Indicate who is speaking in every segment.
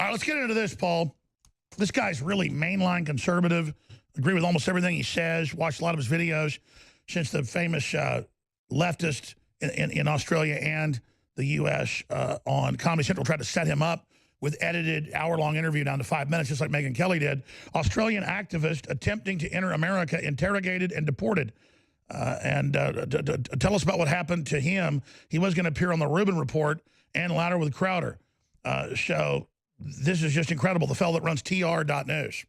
Speaker 1: All right, let's get into this, Paul. This guy's really mainline conservative. Agree with almost everything he says. Watched a lot of his videos since the famous leftist in Australia and the U.S. On Comedy Central tried to set him up with edited hour-long interview down to 5 minutes, just like Megyn Kelly did. Australian activist attempting to enter America, interrogated and deported. Tell us about what happened to him. He was going to appear on the Rubin Report and Louder with Crowder show. This is just incredible. The fellow that runs tr.news.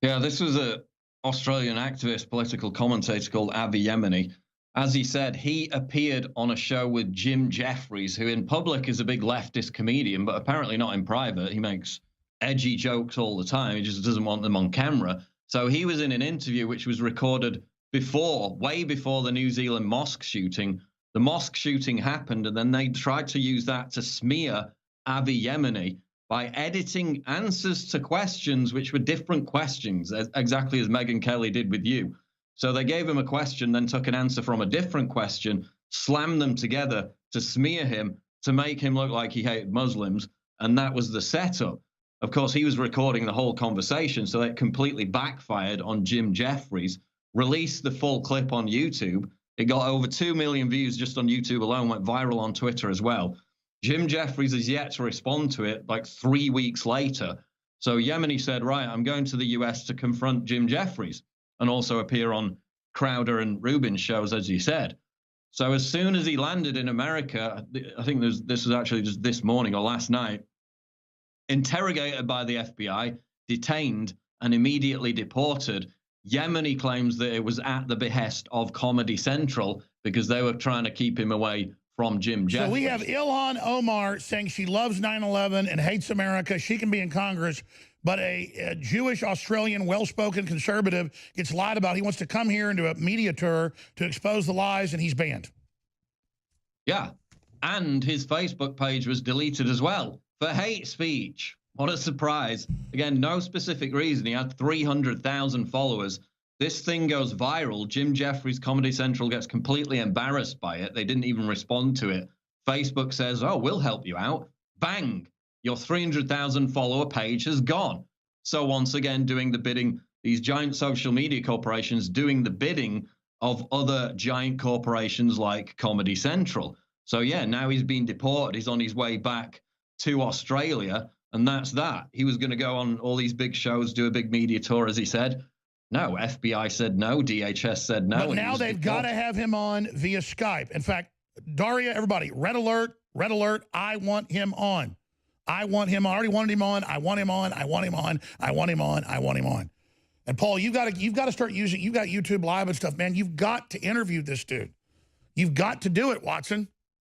Speaker 2: Yeah, this was an Australian activist, political commentator called Avi Yemeni. As he said, he appeared on a show with Jim Jeffries, who in public is a big leftist comedian, but apparently not in private. He makes edgy jokes all the time. He just doesn't want them on camera. So he was in an interview which was recorded before, way before the New Zealand mosque shooting. The mosque shooting happened, and then they tried to use that to smear Avi Yemeni by editing answers to questions which were different questions, exactly as Megyn Kelly did with you. So they gave him a question, then took an answer from a different question, slammed them together to smear him, to make him look like he hated Muslims, and that was the setup. Of course, he was recording the whole conversation, so that completely backfired on Jim Jeffries, released the full clip on YouTube. It got over 2 million views just on YouTube alone, went viral on Twitter as well. Jim Jeffries is yet to respond to it like 3 weeks later. So Yemeni said, right, I'm going to the US to confront Jim Jeffries and also appear on Crowder and Rubin shows, as he said. So as soon as he landed in America, I think this was actually just this morning or last night, interrogated by the FBI, detained, and immediately deported. Yemeni claims that it was at the behest of Comedy Central because they were trying to keep him away from Jim Jeffries.
Speaker 1: So we have Ilhan Omar saying she loves 9/11 and hates America. She can be in Congress, but a Jewish Australian well-spoken conservative gets lied about. He wants to come here and do a media tour to expose the lies, and he's banned.
Speaker 2: Yeah, and his Facebook page was deleted as well for hate speech. What a surprise. Again, no specific reason. He had 300,000 followers. This thing goes viral. Jim Jeffries, Comedy Central gets completely embarrassed by it. They didn't even respond to it. Facebook says, oh, we'll help you out. Bang, your 300,000 follower page has gone. So once again, doing the bidding, these giant social media corporations doing the bidding of other giant corporations like Comedy Central. So yeah, now he's been deported. He's on his way back to Australia. And that's that. He was going to go on all these big shows, do a big media tour, as he said. No, FBI said no, DHS said no.
Speaker 1: But now they've got to have him on via Skype. In fact, Daria, everybody, red alert, I want him on. I want him. I already wanted him on. I want him on. I want him on. I want him on. I want him on. And Paul, you've got to start using, you've got YouTube Live and stuff, man. You've got to interview this dude. You've got to do it, Watson.